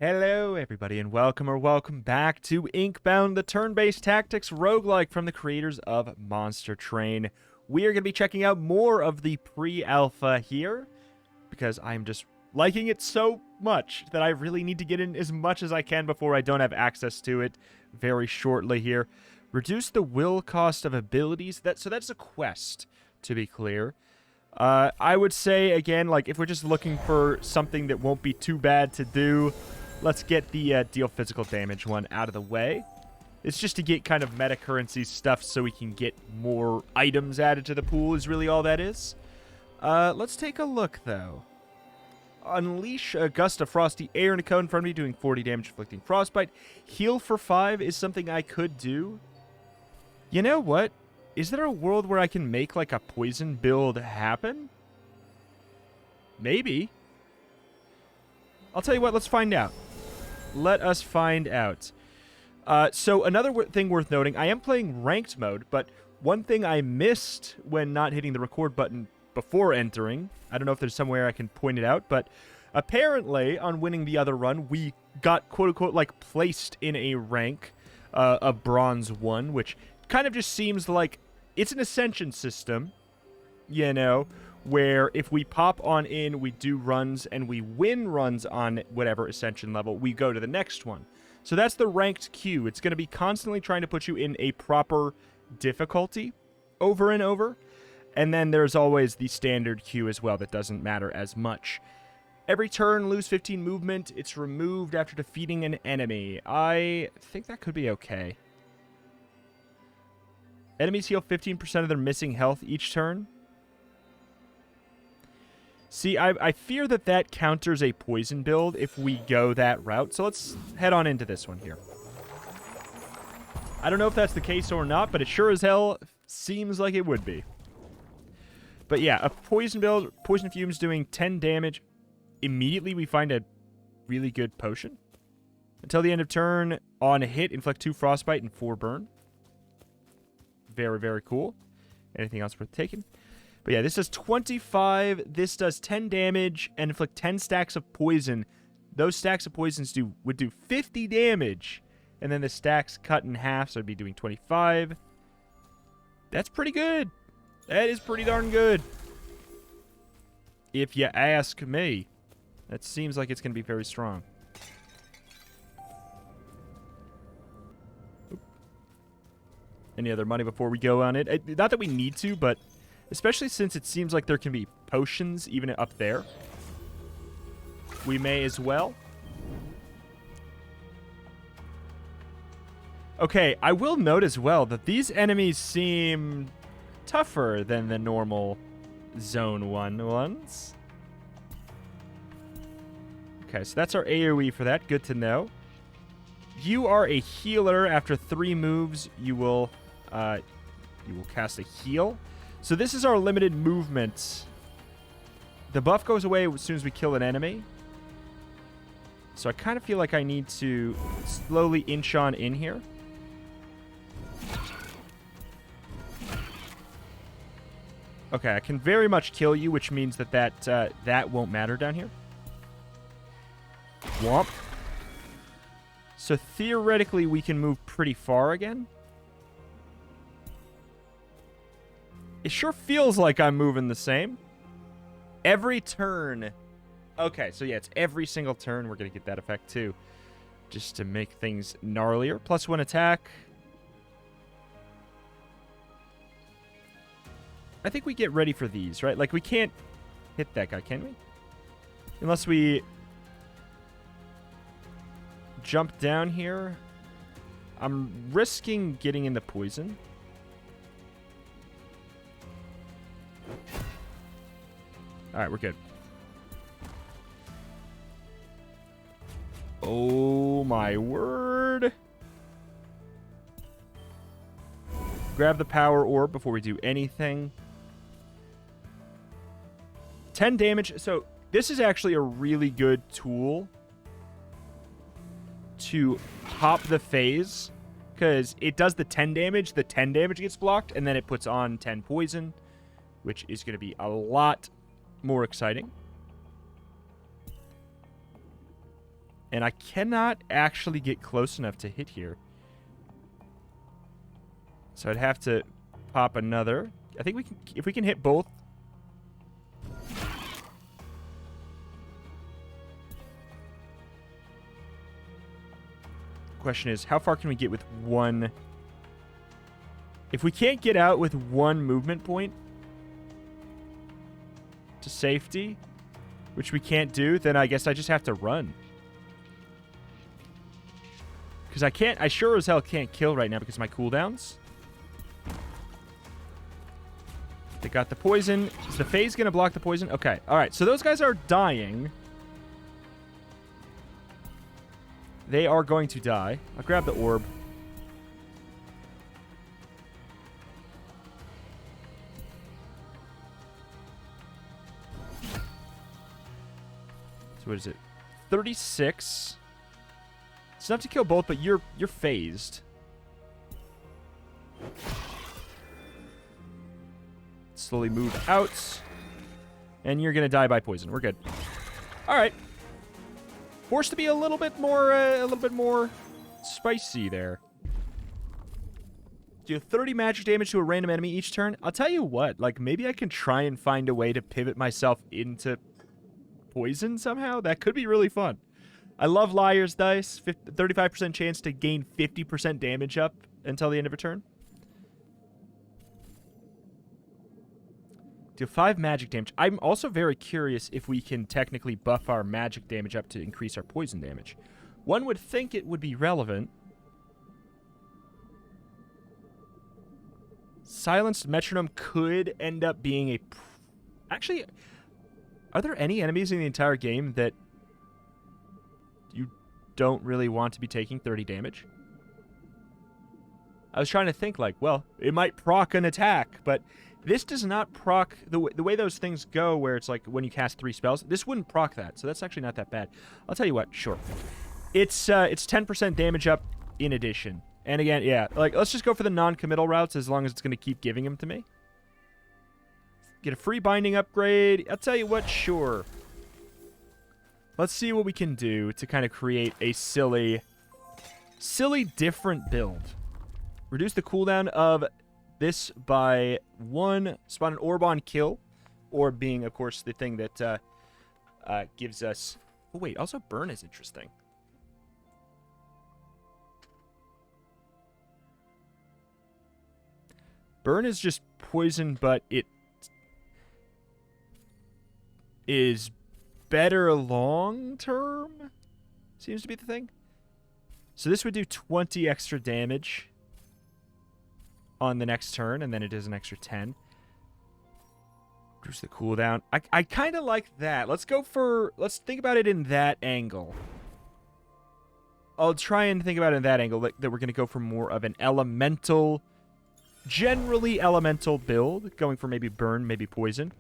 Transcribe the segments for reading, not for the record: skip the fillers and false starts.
Hello everybody and welcome back to Inkbound, the turn-based tactics roguelike from the creators of Monster Train. We are going to be checking out more of the pre-alpha here because I'm just liking it so much that I really need to get in as much as I can before I don't have access to it very shortly here. Reduce the will cost of abilities. So that's a quest, to be clear. I would say, again, like, if we're just looking for something that won't be too bad to do, let's get the deal physical damage one out of the way. It's just to get kind of meta currency stuff so we can get more items added to the pool is really all that is. Let's take a look, though. Unleash a gust of frosty air in a cone in front of me, doing 40 damage, inflicting frostbite. Heal for 5 is something I could do. You know what? Is there a world where I can make, like, a poison build happen? Maybe. I'll tell you what, let's find out. Let us find out. So another thing worth noting, I am playing ranked mode, but one thing I missed when not hitting the record button before entering, I don't know if there's somewhere I can point it out, but apparently on winning the other run, we got, quote-unquote, like, placed in a rank of Bronze 1, which kind of just seems like it's an ascension system, you know, where if we pop on in, we do runs, and we win runs on whatever ascension level, we go to the next one. So that's the ranked queue. It's going to be constantly trying to put you in a proper difficulty over and over. And then there's always the standard queue as well that doesn't matter as much. Every turn, lose 15 movement. It's removed after defeating an enemy. I think that could be okay. Enemies heal 15% of their missing health each turn. See, I fear that that counters a poison build if we go that route. So let's head on into this one here. I don't know if that's the case or not, but it sure as hell seems like it would be. But yeah, a poison build, poison fumes doing 10 damage. Immediately we find a really good potion. Until the end of turn, on a hit, inflict 2 frostbite and 4 burn. Very, very cool. Anything else worth taking? But yeah, this does 25. This does 10 damage and inflict 10 stacks of poison. Those stacks of poisons would do 50 damage. And then the stacks cut in half, so it'd be doing 25. That's pretty good. That is pretty darn good. If you ask me. That seems like it's going to be very strong. Any other money before we go on it? Not that we need to, but especially since it seems like there can be potions even up there. We may as well. Okay, I will note as well that these enemies seem tougher than the normal Zone 1 ones. Okay, so that's our AoE for that. Good to know. You are a healer. After 3 moves, you will cast a heal. So this is our limited movement. The buff goes away as soon as we kill an enemy. So I kind of feel like I need to slowly inch on in here. Okay, I can very much kill you, which means that won't matter down here. Womp. So theoretically, we can move pretty far again. It sure feels like I'm moving the same. Every turn. Okay, so yeah, it's every single turn. We're going to get that effect too. Just to make things gnarlier. +1 attack. I think we get ready for these, right? Like, we can't hit that guy, can we? Unless we jump down here. I'm risking getting in the poison. Alright, we're good. Oh my word. Grab the power orb before we do anything. 10 damage. So this is actually a really good tool to hop the phase, because it does the 10 damage. The 10 damage gets blocked, and then it puts on 10 poison, which is going to be a lot more exciting. And I cannot actually get close enough to hit here. So I'd have to pop another. I think we can, if we can hit both. Question is, how far can we get with one? If we can't get out with one movement point to safety, which we can't do, then I guess I just have to run. Because I sure as hell can't kill right now because of my cooldowns. They got the poison. Is the phase going to block the poison? Okay. All right. So those guys are dying. They are going to die. I'll grab the orb. So what is it? 36. It's enough to kill both, but you're phased. Slowly move out. And you're going to die by poison. We're good. All right. Forced to be a little bit more spicy there. Do 30 magic damage to a random enemy each turn. I'll tell you what, like maybe I can try and find a way to pivot myself into poison somehow. That could be really fun. I love Liar's Dice. 35% chance to gain 50% damage up until the end of a turn. Deal 5 magic damage. I'm also very curious if we can technically buff our magic damage up to increase our poison damage. One would think it would be relevant. Silenced Metronome could end up being a... Actually, are there any enemies in the entire game that you don't really want to be taking 30 damage? I was trying to think like, well, it might proc an attack, but this does not proc... The way those things go where it's like when you cast 3 spells, this wouldn't proc that, so that's actually not that bad. I'll tell you what, sure. It's 10% damage up in addition. And again, yeah, like let's just go for the non-committal routes as long as it's going to keep giving them to me. Get a free binding upgrade. I'll tell you what, sure. Let's see what we can do to kind of create a silly different build. Reduce the cooldown of this by 1. Spawn an orb on kill. Orb being, of course, the thing that gives us... Oh, wait, also burn is interesting. Burn is just poison, but it is better long-term, seems to be the thing. So this would do 20 extra damage on the next turn, and then it does an extra 10. Reduce the cooldown. I kind of like that. Let's think about it in that angle. I'll try and think about it in that angle, that we're going to go for more of an elemental... Generally elemental build, going for maybe burn, maybe poison.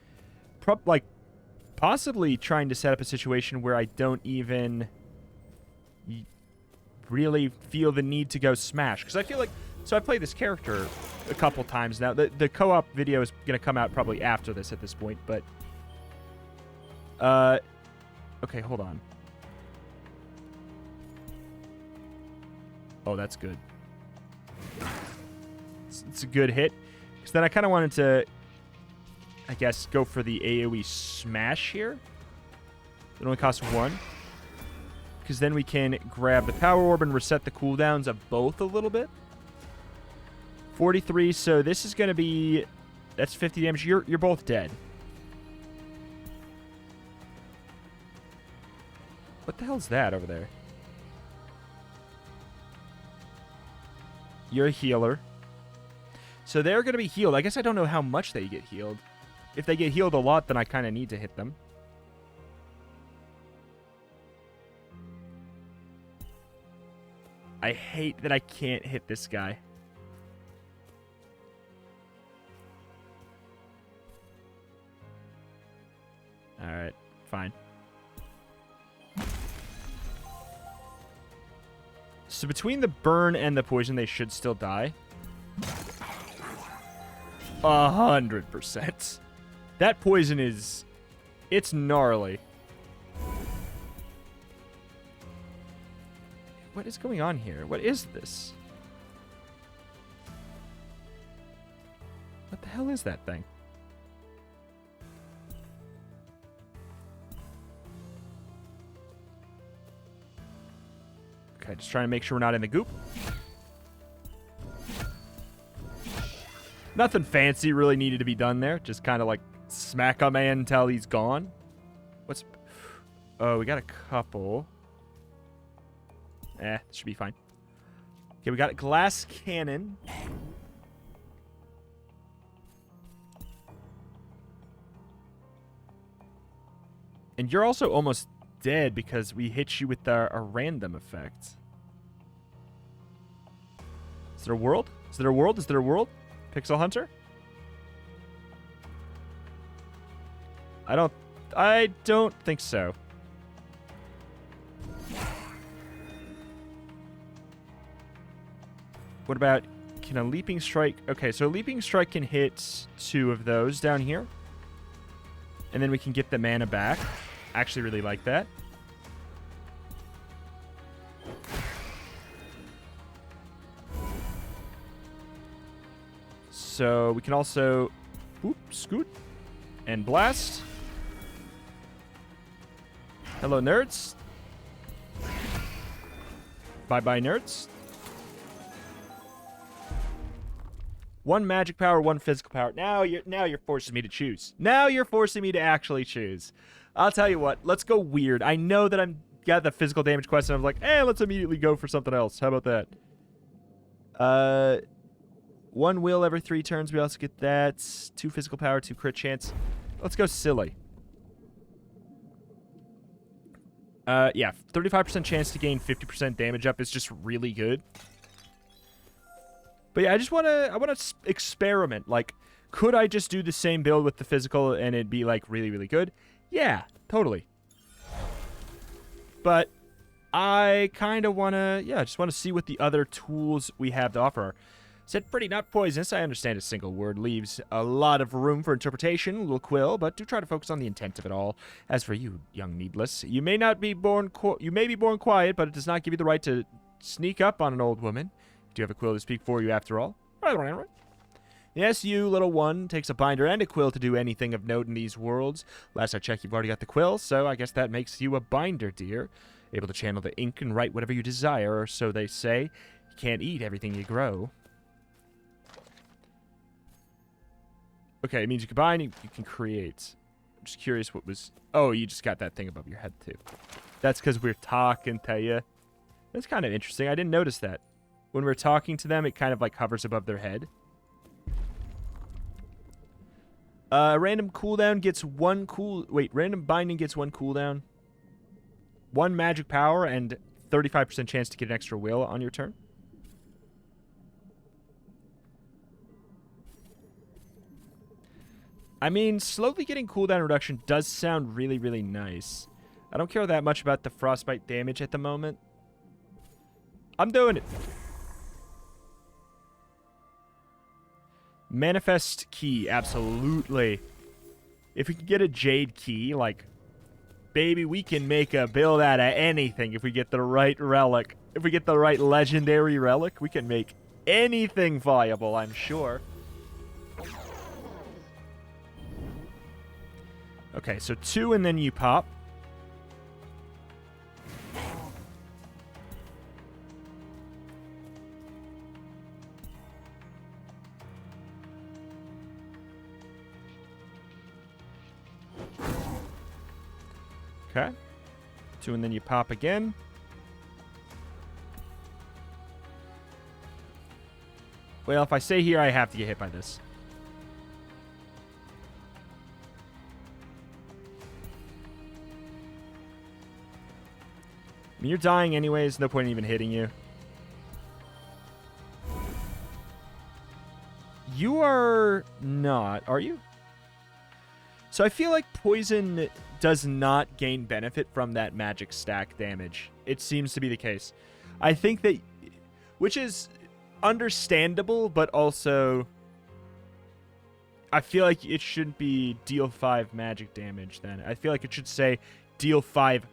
Possibly trying to set up a situation where I don't even really feel the need to go smash. Because I feel like... So I've played this character a couple times now. The co-op video is going to come out probably after this at this point, but... Okay, hold on. Oh, that's good. It's a good hit. Because then I kind of wanted to, I guess, go for the AoE smash here. It only costs 1. Because then we can grab the power orb and reset the cooldowns of both a little bit. 43, so this is going to be... That's 50 damage. You're both dead. What the hell's that over there? You're a healer. So they're going to be healed. I guess I don't know how much they get healed. If they get healed a lot, then I kind of need to hit them. I hate that I can't hit this guy. Alright, fine. So between the burn and the poison, they should still die. 100%. That poison is... It's gnarly. What is going on here? What is this? What the hell is that thing? Okay, just trying to make sure we're not in the goop. Nothing fancy really needed to be done there. Just kind of like smack a man until he's gone. What's... Oh, we got a couple. This should be fine. Okay, we got a glass cannon. And you're also almost dead because we hit you with a random effect. Is there a world? Is there a world? Is there a world? Pixel Hunter? I don't think so. What about, can a Leaping Strike? Okay, so a Leaping Strike can hit 2 of those down here. And then we can get the mana back. Actually really like that. So we can also, scoot and blast. Hello, nerds. Bye-bye, nerds. 1 magic power, 1 physical power. Now you're forcing me to choose. Now you're forcing me to actually choose. I'll tell you what. Let's go weird. I know that I'm got the physical damage quest, and I'm like, let's immediately go for something else. How about that? 1 will every 3 turns. We also get that. 2 physical power, 2 crit chance. Let's go silly. Yeah, 35% chance to gain 50% damage up is just really good. But yeah, I want to experiment. Like, could I just do the same build with the physical and it'd be like really, really good? Yeah, totally. But I kind of want to, just want to see what the other tools we have to offer. Said pretty not poisonous. I understand a single word leaves a lot of room for interpretation, little quill, but do try to focus on the intent of it all. As for you, young needless, you may be born quiet, but it does not give you the right to sneak up on an old woman. Do you have a quill to speak for you after all? Yes, you, little one, takes a binder and a quill to do anything of note in these worlds. Last I checked, you've already got the quill, so I guess that makes you a binder, dear. Able to channel the ink and write whatever you desire, or so they say. You can't eat everything you grow. Okay, it means you combine, you can create. I'm just curious what was... Oh, you just got that thing above your head, too. That's because we're talking to you. That's kind of interesting. I didn't notice that. When we're talking to them, it kind of like hovers above their head. Random cooldown gets 1 cool... Wait, random binding gets 1 cooldown. 1 magic power and 35% chance to get an extra will on your turn. I mean, slowly getting cooldown reduction does sound really, really nice. I don't care that much about the frostbite damage at the moment. I'm doing it. Manifest key, absolutely. If we can get a jade key, like, baby, we can make a build out of anything if we get the right relic. If we get the right legendary relic, we can make anything viable, I'm sure. Okay, so 2 and then you pop. Okay. 2 and then you pop again. Well, if I stay here, I have to get hit by this. I mean, you're dying anyways. No point in even hitting you. You are not, are you? So I feel like poison does not gain benefit from that magic stack damage. It seems to be the case. I think that, which is understandable, but also I feel like it shouldn't be deal 5 magic damage then. I feel like it should say deal 5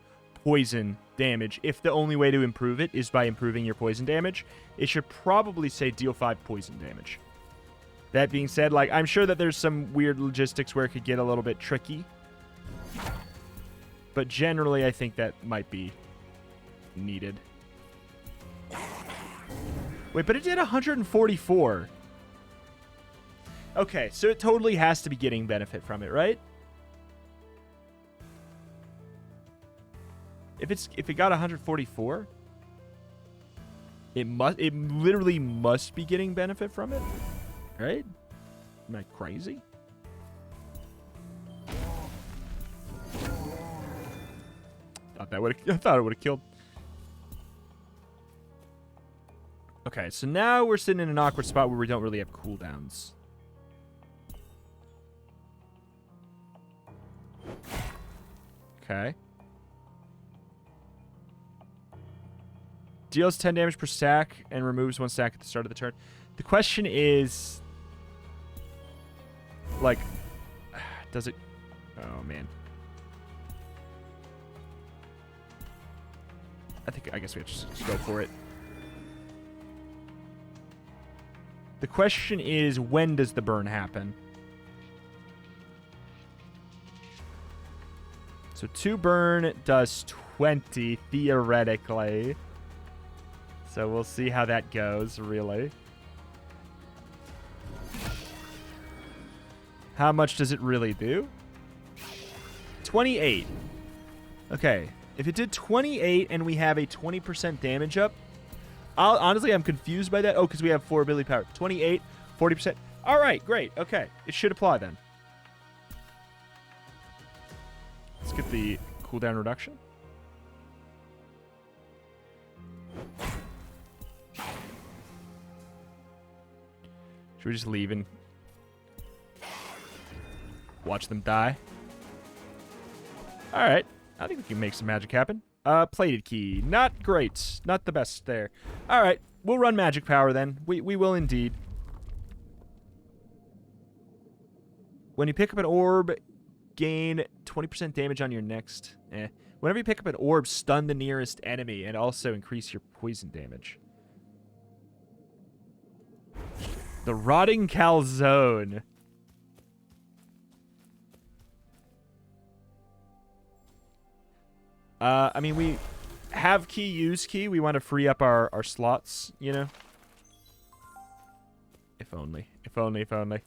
poison damage. If the only way to improve it is by improving your poison damage, it should probably say deal 5 poison damage. That being said, like, I'm sure that there's some weird logistics where it could get a little bit tricky. But generally, I think that might be needed. Wait, but it did 144. Okay, so it totally has to be getting benefit from it, right? If it got 144, it literally must be getting benefit from it, right? Am I crazy? I thought it would have killed. Okay, so now we're sitting in an awkward spot where we don't really have cooldowns. Okay. Deals 10 damage per stack and removes 1 stack at the start of the turn. The question is, like, does it... Oh, man. I guess we have to just go for it. The question is, when does the burn happen? So 2 burn does 20, theoretically. So we'll see how that goes, really. How much does it really do? 28. Okay. If it did 28 and we have a 20% damage up, honestly, I'm confused by that. Oh, because we have 4 ability power. 28, 40%. All right, great. Okay. It should apply then. Let's get the cooldown reduction. Should we just leave and watch them die? All right. I think we can make some magic happen. Plated key. Not great. Not the best there. All right. We'll run magic power then. We will indeed. When you pick up an orb, gain 20% damage on your next. Whenever you pick up an orb, stun the nearest enemy and also increase your poison damage. The Rotting Calzone. I mean, we have key, use key. We want to free up our slots, you know? If only. If only, if only.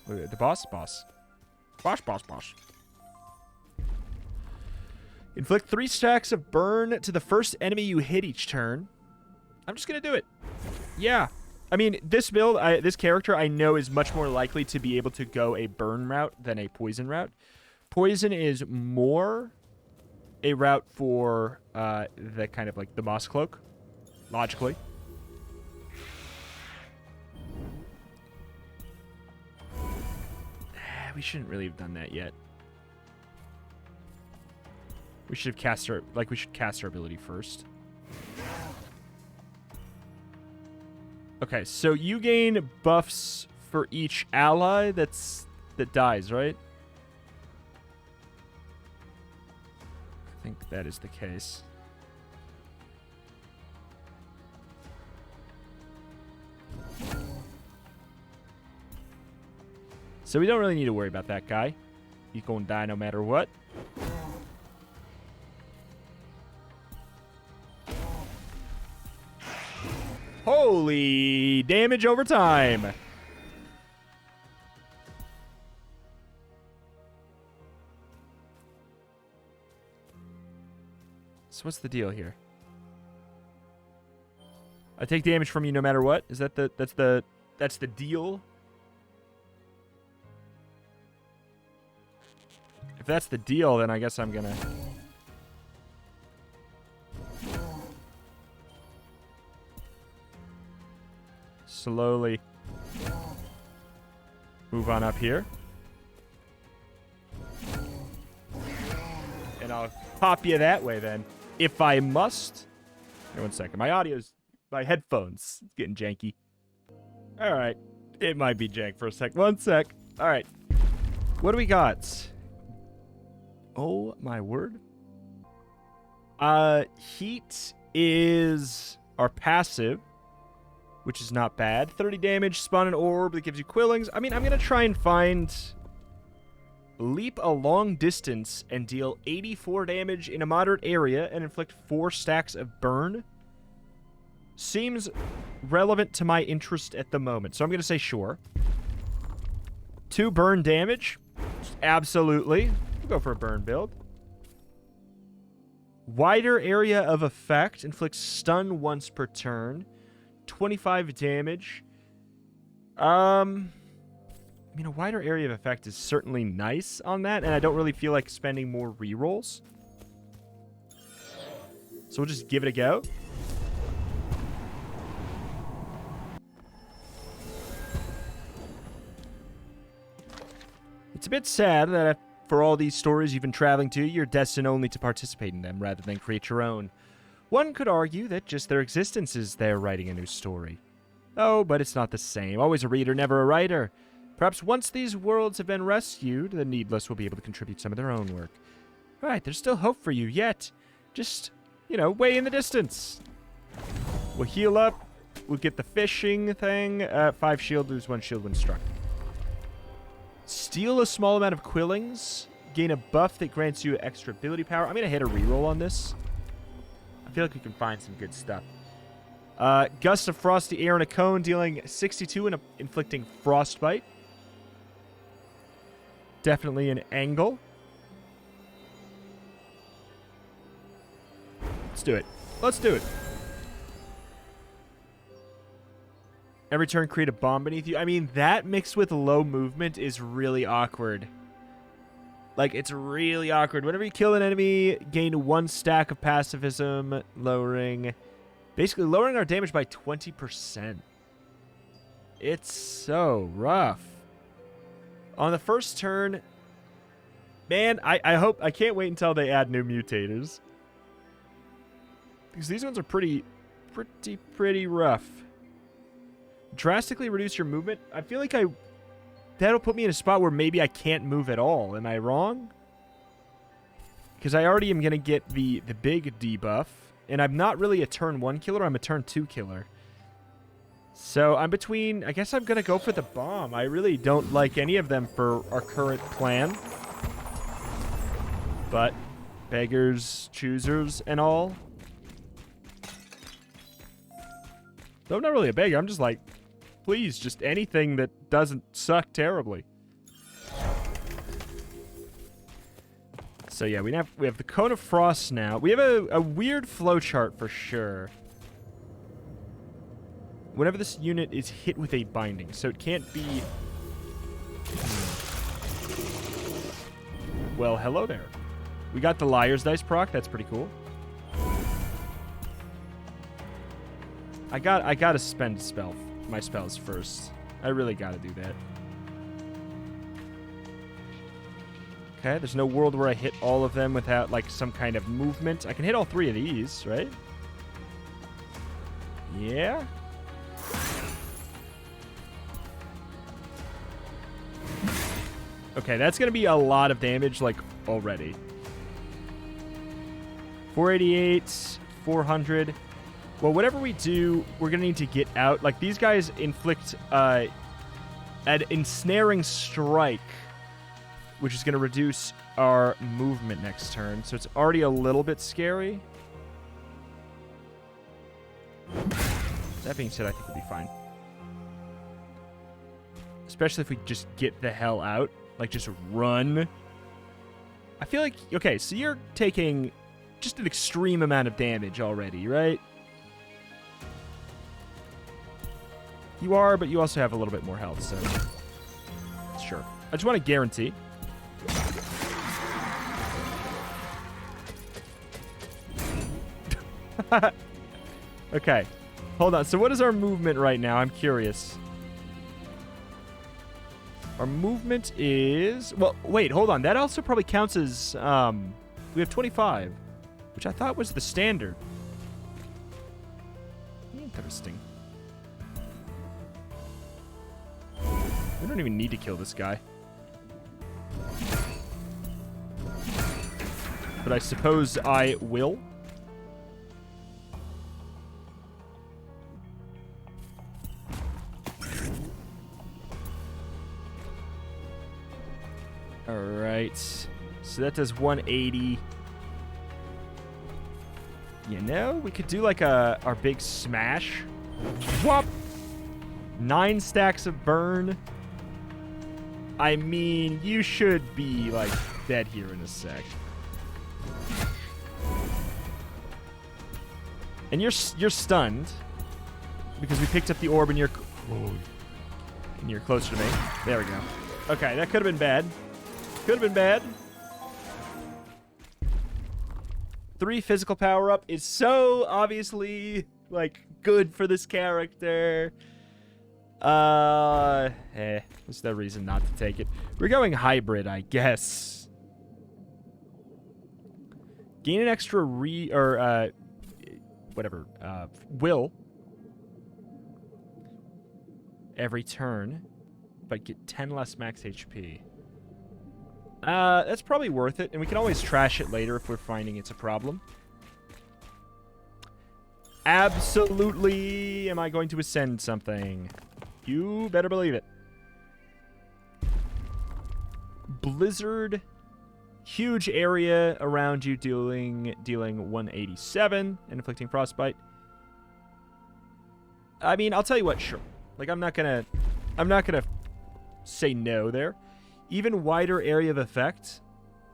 Wait, the boss? Boss. Boss. Inflict 3 stacks of burn to the first enemy you hit each turn. I'm just going to do it. Yeah. I mean, this build, this character, I know is much more likely to be able to go a burn route than a poison route. Poison is more a route for the kind of like the Moss Cloak, logically. We shouldn't really have done that yet. We should have cast our, we should cast our ability first. Okay, so you gain buffs for each ally that dies, right? I think that is the case. So we don't really need to worry about that guy. He's going to die no matter what. Holy damage over time. So what's the deal here? I take damage from you no matter what? Is that that's the deal? If that's the deal, then I guess I'm gonna slowly move on up here. And I'll pop you that way then. If I must. Wait 1 second. My headphones is getting janky. Alright. It might be jank for a sec. 1 sec. Alright. What do we got? Oh my word. Heat is our passive, which is not bad. 30 damage, spawn an orb that gives you quillings. I mean, I'm going to try and find leap a long distance and deal 84 damage in a moderate area and inflict 4 stacks of burn. Seems relevant to my interest at the moment, so I'm going to say sure. 2 burn damage. Absolutely. We'll go for a burn build. Wider area of effect. Inflicts stun once per turn. 25 damage. I mean, a wider area of effect is certainly nice on that, and I don't really feel like spending more rerolls. So we'll just give it a go. It's a bit sad that for all these stories you've been traveling to, you're destined only to participate in them rather than create your own. One could argue that just their existence is there writing a new story. Oh, but it's not the same. Always a reader, never a writer. Perhaps once these worlds have been rescued, the needless will be able to contribute some of their own work. Right, there's still hope for you yet. Just, you know, way in the distance. We'll heal up. We'll get the fishing thing. 5 shield, lose 1 shield when struck. Steal a small amount of quillings. Gain a buff that grants you extra ability power. I'm going to hit a reroll on this. I feel like we can find some good stuff. Gust of frosty air in a cone, dealing 62 and inflicting frostbite. Definitely an angle. Let's do it. Let's do it. Every turn, create a bomb beneath you. I mean, that mixed with low movement is really awkward. Like, it's really awkward. Whenever you kill an enemy, gain 1 stack of pacifism, basically lowering our damage by 20%. It's so rough. On the first turn, man, I can't wait until they add new mutators. Because these ones are pretty rough. Drastically reduce your movement. I feel like that'll put me in a spot where maybe I can't move at all. Am I wrong? Because I already am going to get the big debuff. And I'm not really a turn 1 killer. I'm a turn 2 killer. So I'm between... I guess I'm going to go for the bomb. I really don't like any of them for our current plan. But beggars, choosers, and all. Though I'm not really a beggar. I'm just like... Please, just anything that doesn't suck terribly. So yeah, we have the Cone of Frost now. We have a weird flowchart for sure. Whenever this unit is hit with a binding, so it can't be... Well, hello there. We got the Liar's Dice proc. That's pretty cool. I gotta spend my spells first. I really gotta do that. Okay, there's no world where I hit all of them without, like, some kind of movement. I can hit all 3 of these, right? Yeah. Okay, that's gonna be a lot of damage, like, already. 488, 400... Well, whatever we do, we're going to need to get out. Like, these guys inflict an ensnaring strike, which is going to reduce our movement next turn. So it's already a little bit scary. That being said, I think we'll be fine. Especially if we just get the hell out. Like, just run. I feel like... Okay, so you're taking just an extreme amount of damage already, right? You are, but you also have a little bit more health, so... Sure. I just want to guarantee. Okay. Hold on. So what is our movement right now? I'm curious. Our movement is... Well, wait, hold on. That also probably counts as... we have 25, which I thought was the standard. Interesting. We don't even need to kill this guy. But I suppose I will. right. So that does 180. You know, we could do like our big smash. Whoop! 9 stacks of burn. I mean, you should be like dead here in a sec. And you're stunned because we picked up the orb and you're closer to me. There we go. Okay, that could have been bad. Could have been bad. 3 physical power up is so obviously like good for this character. There's no reason not to take it. We're going hybrid, I guess. Gain an extra will every turn, but get 10 less max HP. That's probably worth it, and we can always trash it later if we're finding it's a problem. Absolutely am I going to ascend something. You better believe it. Blizzard. Huge area around you, dealing 187 and inflicting frostbite. I mean, I'll tell you what, sure. Like, I'm not gonna say no there. Even wider area of effect.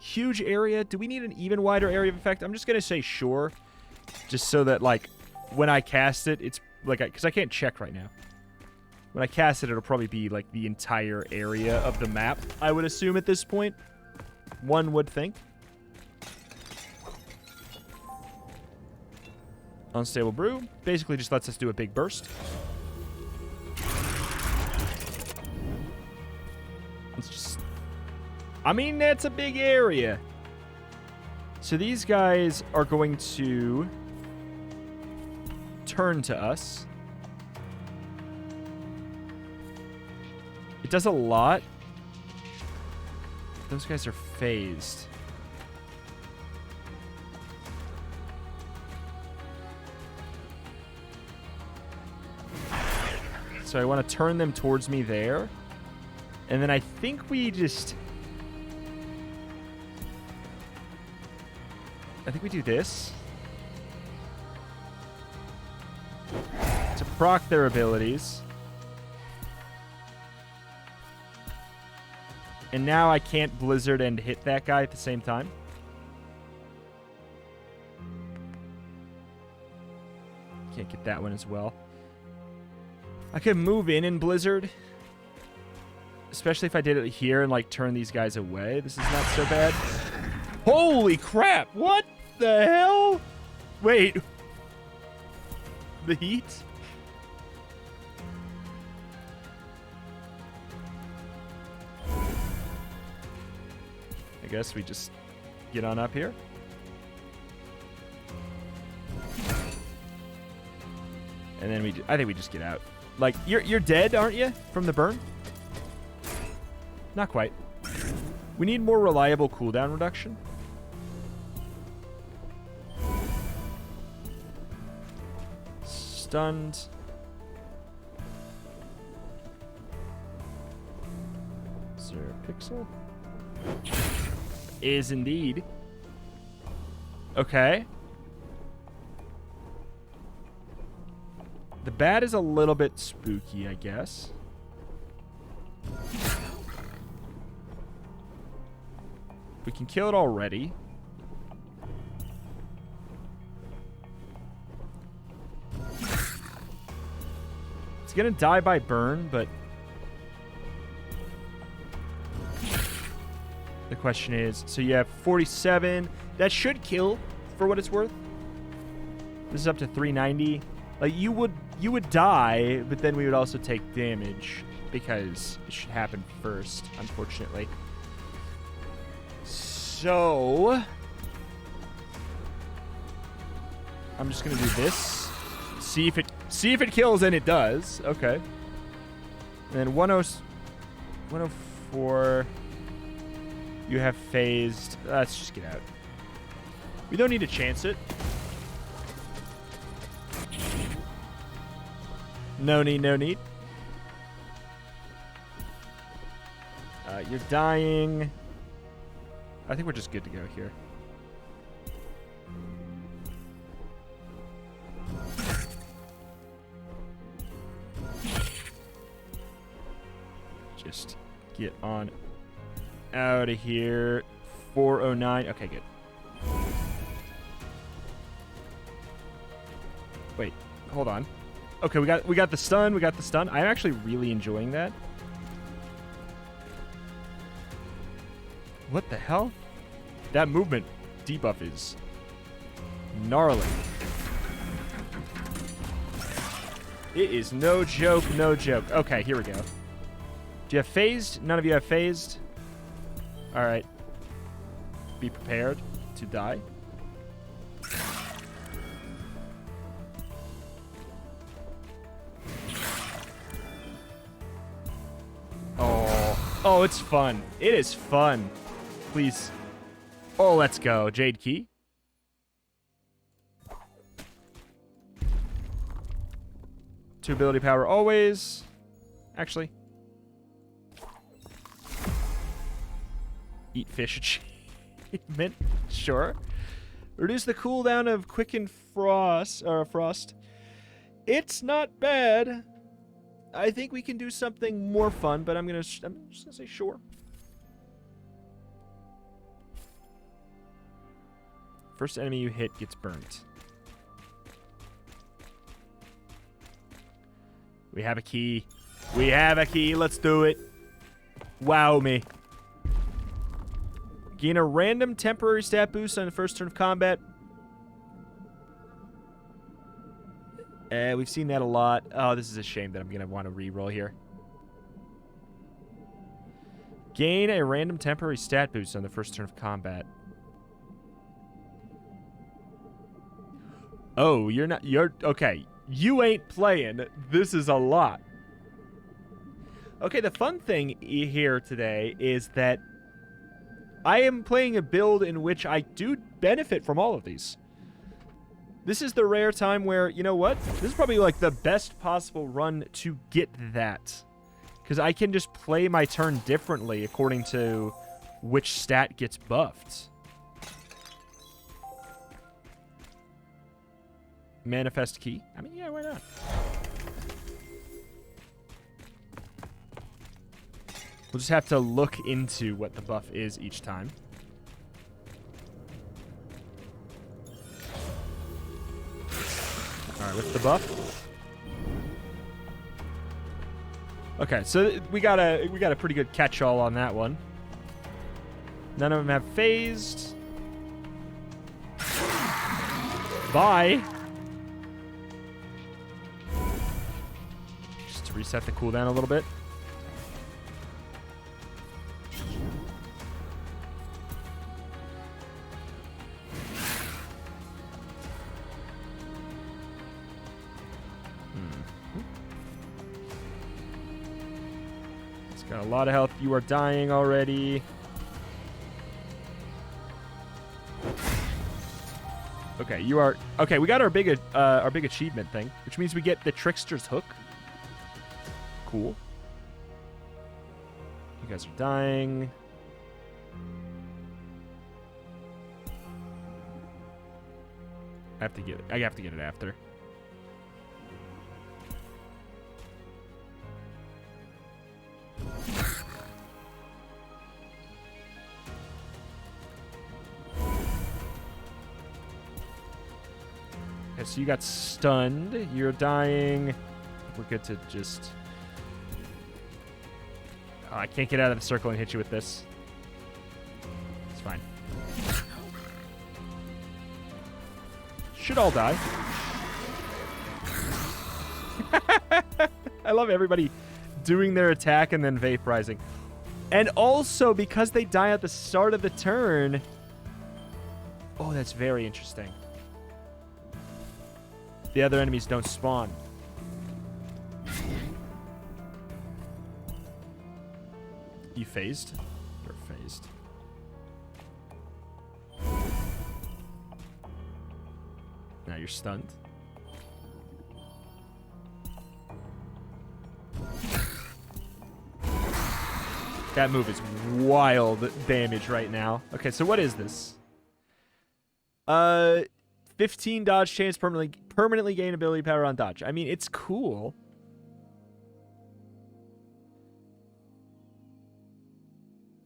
Huge area. Do we need an even wider area of effect? I'm just gonna say sure. Just so that, like, when I cast it, it's like, because I can't check right now. When I cast it, it'll probably be like the entire area of the map, I would assume at this point. One would think. Unstable brew basically just lets us do a big burst. It's just, I mean, that's a big area. So these guys are going to turn to us. It does a lot. Those guys are phased. So I want to turn them towards me there. And then I think we just... I think we do this. To proc their abilities. And now I can't Blizzard and hit that guy at the same time. Can't get that one as well. I could move in and Blizzard. Especially if I did it here and, like, turn these guys away. This is not so bad. Holy crap! What the hell? Wait. The heat? I guess we just get on up here. And then I think we just get out. Like, you're dead, aren't you? From the burn? Not quite. We need more reliable cooldown reduction. Stunned. Is there a pixel? Is indeed. Okay. The bat is a little bit spooky, I guess. We can kill it already. It's gonna die by burn, but the question is, so you have 47. That should kill, for what it's worth. This is up to 390. Like, you would die, but then we would also take damage because it should happen first, unfortunately. So I'm just gonna do this. See if it kills, and it does. Okay. And then 104. You have phased. Let's just get out. We don't need to chance it. No need, no need. You're dying. I think we're just good to go here. Just get on out of here. 409. Okay, good. Wait, hold on. Okay, we got the stun. We got the stun. I'm actually really enjoying that. What the hell? That movement debuff is gnarly. It is no joke, no joke. Okay, here we go. Do you have phased? None of you have phased. All right. Be prepared to die. Oh, it's fun. It is fun. Please. Oh, let's go. Jade Key. Two ability power always. Actually. Eat fish achievement. Sure. Reduce the cooldown of Quicken Frost. It's not bad. I think we can do something more fun, but I'm just gonna say sure. First enemy you hit gets burnt. We have a key. We have a key. Let's do it. Wow me. Gain a random temporary stat boost on the first turn of combat. We've seen that a lot. Oh, this is a shame that I'm going to want to reroll here. Gain a random temporary stat boost on the first turn of combat. Oh, you're okay. You ain't playing. This is a lot. Okay, the fun thing here today is that I am playing a build in which I do benefit from all of these. This is the rare time where, you know what? This is probably like the best possible run to get that. Because I can just play my turn differently according to which stat gets buffed. Manifest key. I mean, yeah, why not? We'll just have to look into what the buff is each time. All right, what's the buff? Okay, so we got a pretty good catch-all on that one. None of them have phased. Bye. Just to reset the cooldown a little bit. Got a lot of health. You are dying already. Okay, you are... Okay, we got our big achievement thing, which means we get the Trickster's Hook. Cool. You guys are dying. I have to get it after. Okay, so you got stunned. You're dying. We're good to just... Oh, I can't get out of the circle and hit you with this. It's fine. Should all die. I love everybody doing their attack and then vaporizing. And also, because they die at the start of the turn... Oh, that's very interesting. The other enemies don't spawn. You phased? You're phased. Now you're stunned. That move is wild damage right now. Okay, so what is this? 15 dodge chance, permanently gain ability power on dodge. I mean, it's cool.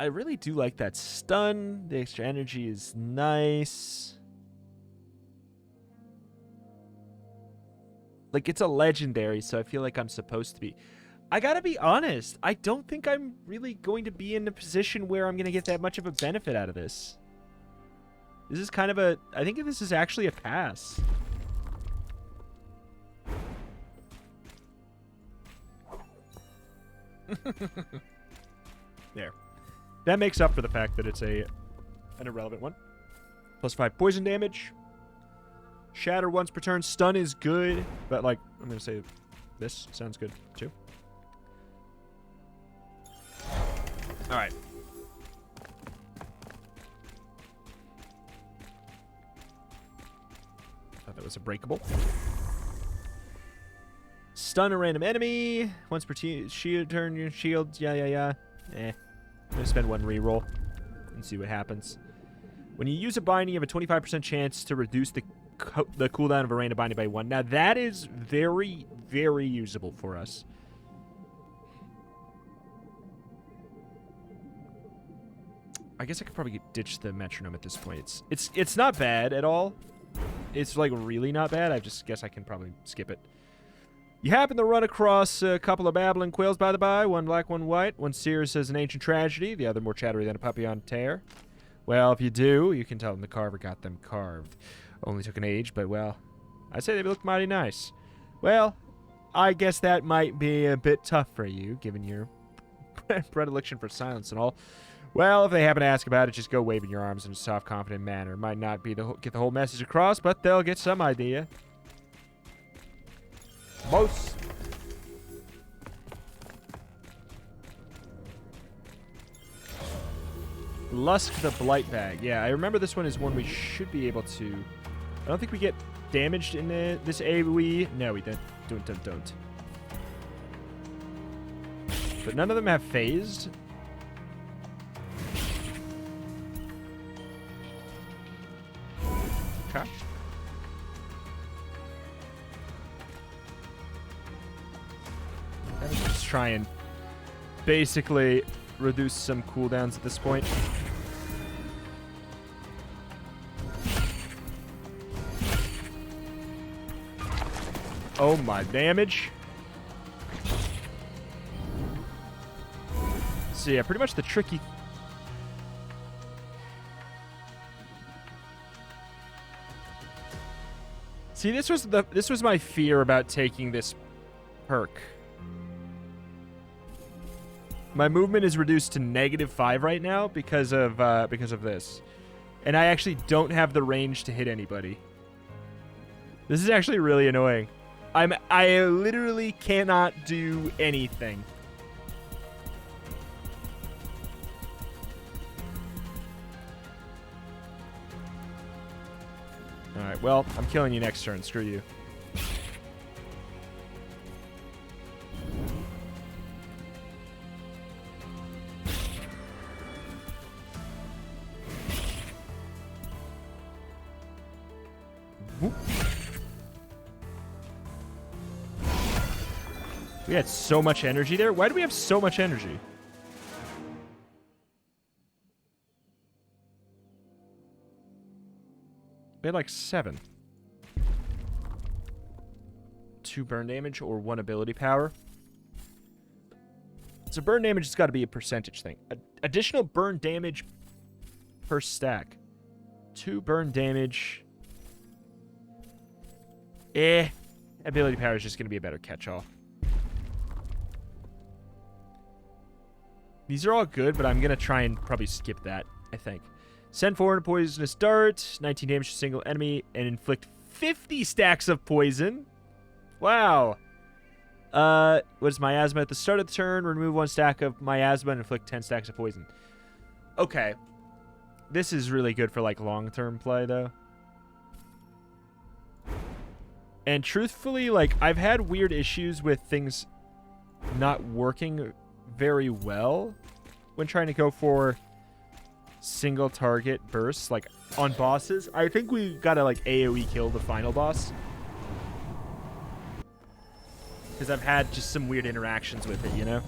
I really do like that stun. The extra energy is nice. Like, it's a legendary, so I feel like I'm supposed to be. I gotta be honest. I don't think I'm really going to be in a position where I'm going to get that much of a benefit out of this. This is kind of a... I think this is actually a pass. There. That makes up for the fact that it's an irrelevant one. Plus 5 poison damage. Shatter once per turn. Stun is good. But, like, I'm going to say this sounds good, too. Alright. Thought that was a breakable. Stun a random enemy. Once per shield turn, your shield. Yeah. I'm going to spend 1 reroll and see what happens. When you use a binding, you have a 25% chance to reduce the cooldown of a random binding by 1. Now, that is very, very usable for us. I guess I could probably ditch the metronome at this point. It's not bad at all. It's, like, really not bad. I just guess I can probably skip it. You happen to run across a couple of babbling quills, by the by. One black, one white. One serious as an ancient tragedy. The other more chattery than a puppy on tear. Well, if you do, you can tell them the carver got them carved. Only took an age, but, well, I'd say they look mighty nice. Well, I guess that might be a bit tough for you, given your predilection for silence and all. Well, if they happen to ask about it, just go waving your arms in a soft, confident manner. Might not be get the whole message across, but they'll get some idea. Most. Lusk the Blight Bag. Yeah, I remember this one is one we should be able to... I don't think we get damaged in this AoE. No, we don't. Don't. But none of them have phased. Okay. Let's just try and basically reduce some cooldowns at this point. Oh my damage. So yeah, pretty much the tricky... See, this was my fear about taking this perk. My movement is reduced to -5 right now because of this. And I actually don't have the range to hit anybody. This is actually really annoying. I literally cannot do anything. Alright, well, I'm killing you next turn. Screw you. Whoop. We had so much energy there. Why do we have so much energy? We had like 7. 2 burn damage or 1 ability power. So burn damage has got to be a percentage thing. Additional burn damage per stack. 2 burn damage. Ability power is just going to be a better catch-all. These are all good, but I'm going to try and probably skip that, I think. Send forward a poisonous dart. 19 damage to single enemy. And inflict 50 stacks of poison. Wow. What is miasma? At the start of the turn, remove 1 stack of miasma and inflict 10 stacks of poison. Okay. This is really good for, like, long-term play, though. And truthfully, like, I've had weird issues with things not working very well when trying to go for single target bursts, like on bosses. I think we gotta like AoE kill the final boss, because I've had just some weird interactions with it, you know?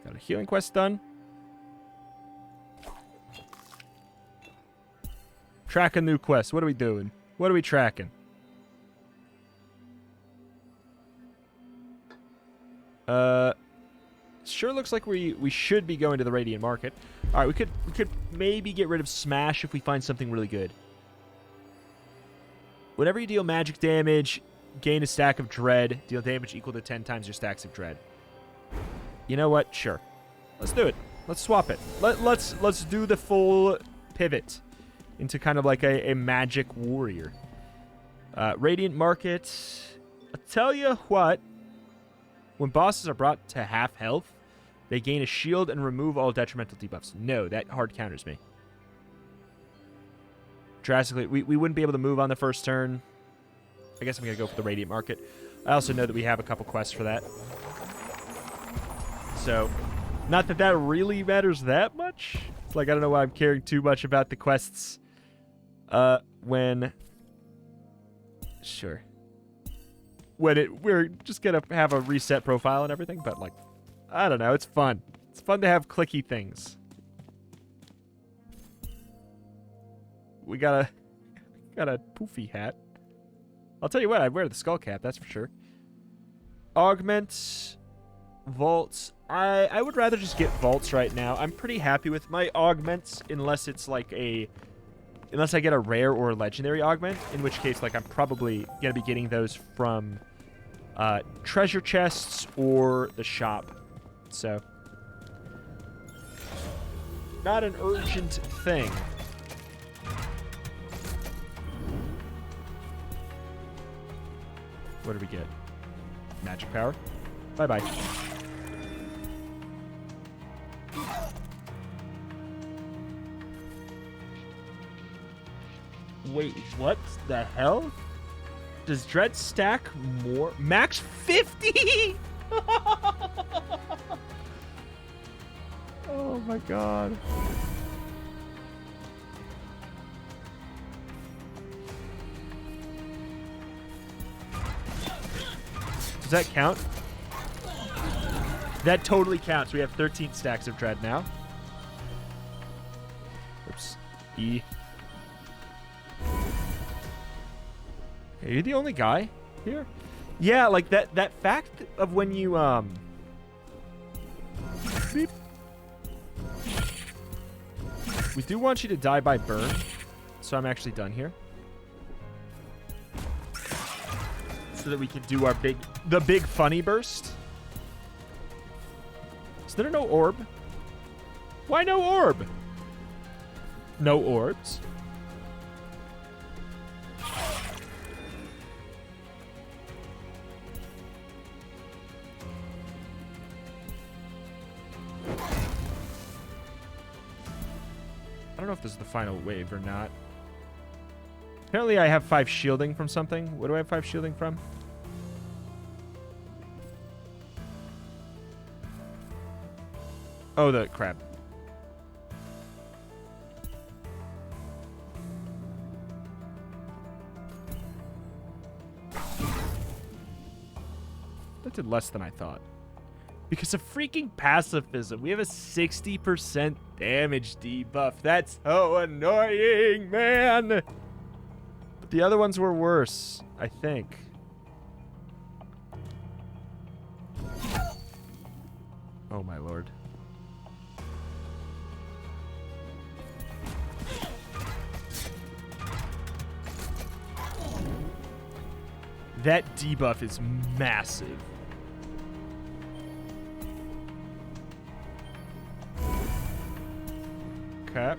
Got a healing quest done. Track a new quest. What are we doing? What are we tracking? Sure looks like we should be going to the Radiant Market. All right, we could maybe get rid of Smash if we find something really good. Whenever you deal magic damage, gain a stack of Dread. Deal damage equal to 10 times your stacks of Dread. You know what? Sure. Let's do it. Let's swap it. Let's do the full pivot into kind of like a magic warrior. Radiant Market. I'll tell you what. When bosses are brought to half health, they gain a shield and remove all detrimental debuffs. No, that hard counters me. Drastically, we wouldn't be able to move on the first turn. I guess I'm going to go for the Radiant Market. I also know that we have a couple quests for that. So, not that that really matters that much. It's like, I don't know why I'm caring too much about the quests. Sure. We're just going to have a reset profile and everything, but like, I don't know, it's fun. It's fun to have clicky things. We got a poofy hat. I'll tell you what, I'd wear the skull cap, that's for sure. Augment, vaults. I would rather just get vaults right now. I'm pretty happy with my augments, unless it's like unless I get a rare or a legendary augment, in which case, like, I'm probably gonna be getting those from treasure chests or the shop. So, not an urgent thing. What do we get? Magic power. Bye-bye. Wait, what the hell? Does Dread stack more? Max 50? Oh my god. Does that count? That totally counts. We have 13 stacks of Dread now. Oops. E. Are you the only guy here? Yeah, like that fact of when you beep. We do want you to die by burn, so I'm actually done here. So that we can do our the big funny burst. Is there no orb? Why no orb? No orbs. I don't know if this is the final wave or not. Apparently I have 5 shielding from something. What do I have 5 shielding from? Oh, the crab. That did less than I thought. Because of freaking pacifism, we have a 60% damage debuff. That's so annoying, man. But the other ones were worse, I think. Oh my lord. That debuff is massive. Okay.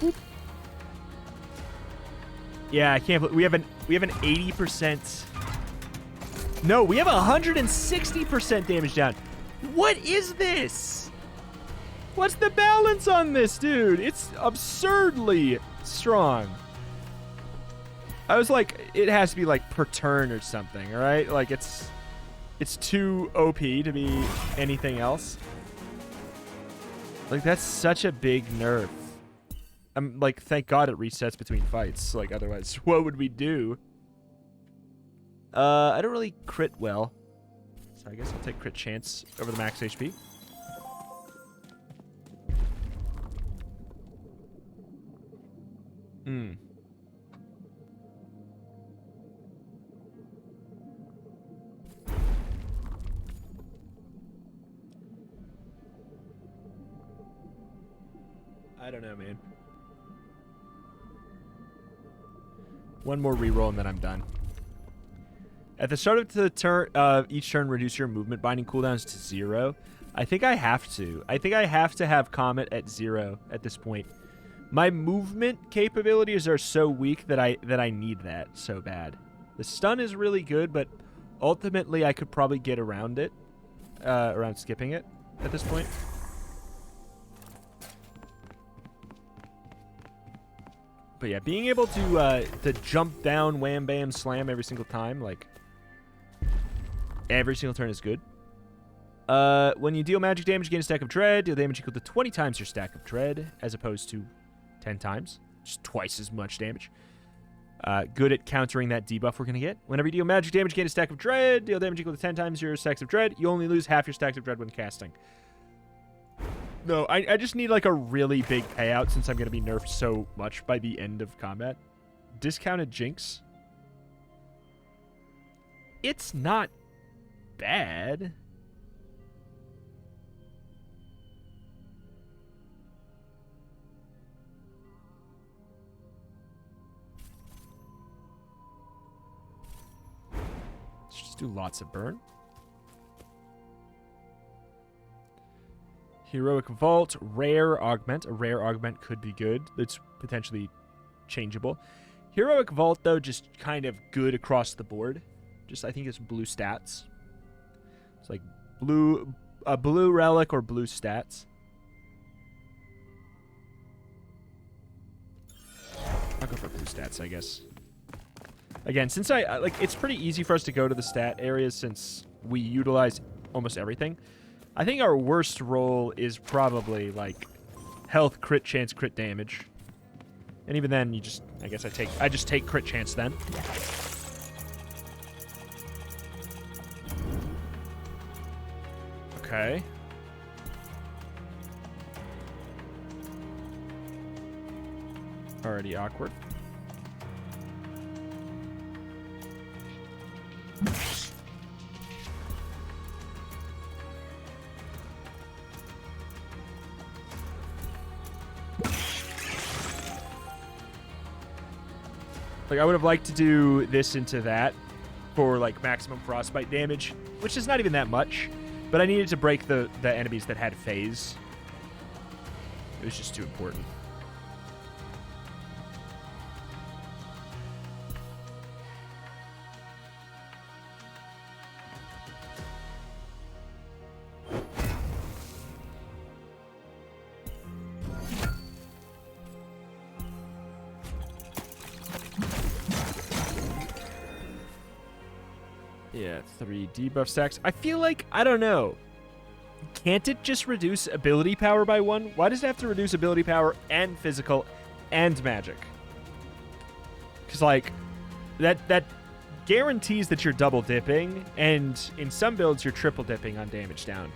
Whoop. Yeah, I can't believe we have an 80%. No, we have 160% damage down. What is this? What's the balance on this, dude? It's absurdly strong. I was like, it has to be like per turn or something, all right? Like it's too OP to be anything else. Like that's such a big nerf. I'm like, thank God it resets between fights. Like otherwise, what would we do? I don't really crit well, so I guess I'll take crit chance over the max HP. I don't know, man. One more reroll and then I'm done. At the start of the turn, each turn, reduce your movement binding cooldowns to 0. I think I have to. I think I have to have Comet at 0 at this point. My movement capabilities are so weak that I need that so bad. The stun is really good, but ultimately I could probably get around it, around skipping it at this point. But yeah, being able to jump down, wham, bam, slam every single time, like every single turn is good. When you deal magic damage, gain a stack of dread. Deal damage equal to 20 times your stack of dread, as opposed to 10 times. Just twice as much damage. Good at countering that debuff we're going to get. Whenever you deal magic damage, gain a stack of dread. Deal damage equal to 10 times your stacks of dread. You only lose half your stacks of dread when casting. No, I just need like a really big payout since I'm going to be nerfed so much by the end of combat. Discounted Jinx. It's not bad. Let's just do lots of burn. Heroic Vault, Rare Augment. A Rare Augment could be good. It's potentially changeable. Heroic Vault, though, just kind of good across the board. Just, I think it's blue stats. It's like blue relic or blue stats. I'll go for blue stats, I guess. Again, since I like, it's pretty easy for us to go to the stat areas since we utilize almost everything. I think our worst roll is probably like health, crit chance, crit damage. And even then, you just, I guess I just take crit chance then. Okay. Already awkward. Like, I would have liked to do this into that for, like, maximum frostbite damage, which is not even that much. But I needed to break the enemies that had phase. It was just too important. Yeah, 3 debuff stacks. I feel like, I don't know. Can't it just reduce ability power by 1? Why does it have to reduce ability power and physical and magic? Because, like, that guarantees that you're double dipping, and in some builds, you're triple dipping on damage down.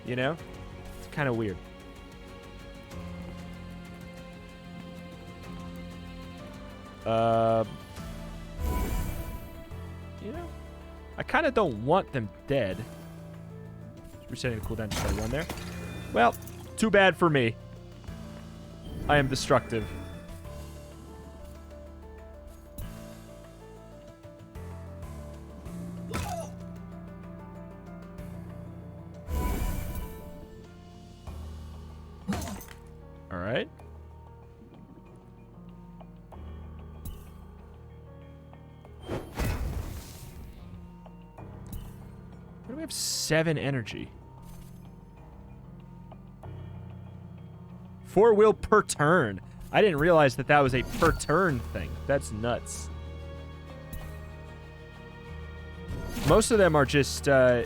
You know? It's kind of weird. You know? I kind of don't want them dead. Resetting the cooldown just by 1 there. Well, too bad for me. I am destructive. All right. Why do we have 7 energy? 4 will per turn. I didn't realize that that was a per turn thing. That's nuts. Most of them are just, yeah,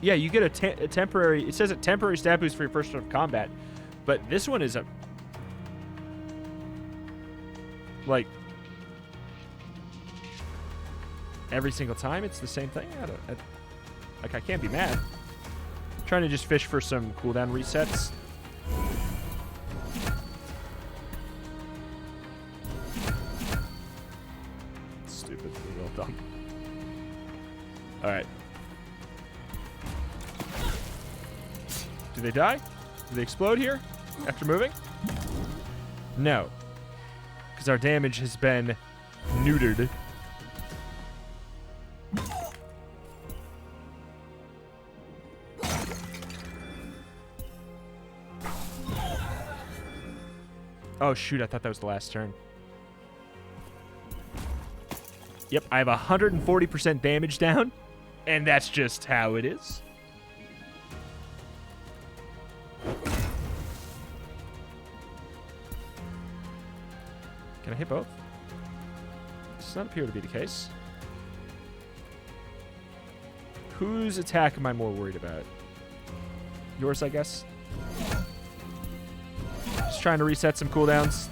you get a temporary, it says a temporary stat boost for your first turn of combat, but this one is a, like, every single time it's the same thing? I can't be mad. I'm trying to just fish for some cooldown resets. Stupid. Real dumb. Alright. Do they die? Do they explode here after moving? No. Because our damage has been neutered. Oh, shoot. I thought that was the last turn. Yep, I have 140% damage down, and that's just how it is. Can I hit both? Does not appear to be the case. Whose attack am I more worried about? Yours, I guess. Just trying to reset some cooldowns.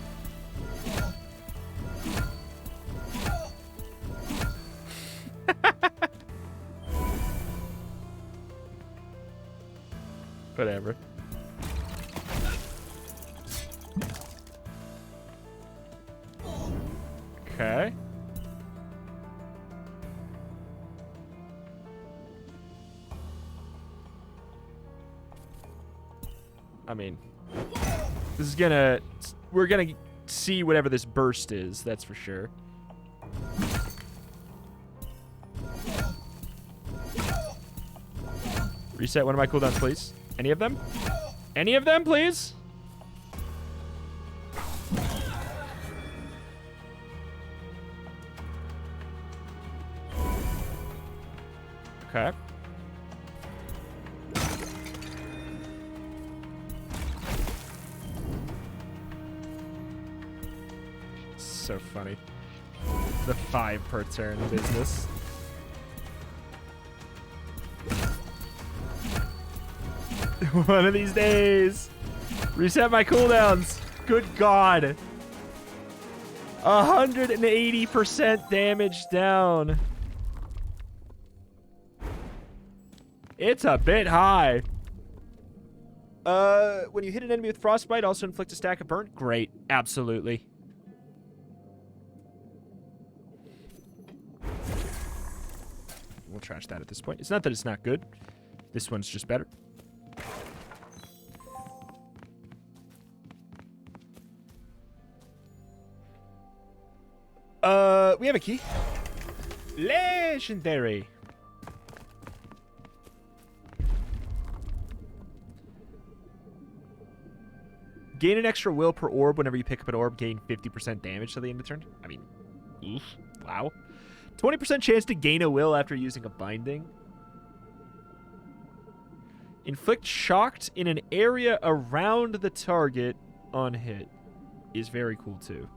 Whatever. Okay. I mean, this is gonna... We're gonna see whatever this burst is, that's for sure. Reset one of my cooldowns, please. Any of them? Any of them, please? Okay. So funny. The 5 per turn business. One of these days. Reset my cooldowns. Good God. 180% damage down. It's a bit high. When you hit an enemy with frostbite, also inflict a stack of burnt. Great. Absolutely. We'll trash that at this point. It's not that it's not good. This one's just better. We have a key. Legendary. Gain an extra will per orb whenever you pick up an orb. Gain 50% damage till the end of the turn. I mean, oof, wow. 20% chance to gain a will after using a binding. Inflict shocked in an area around the target on hit is very cool too.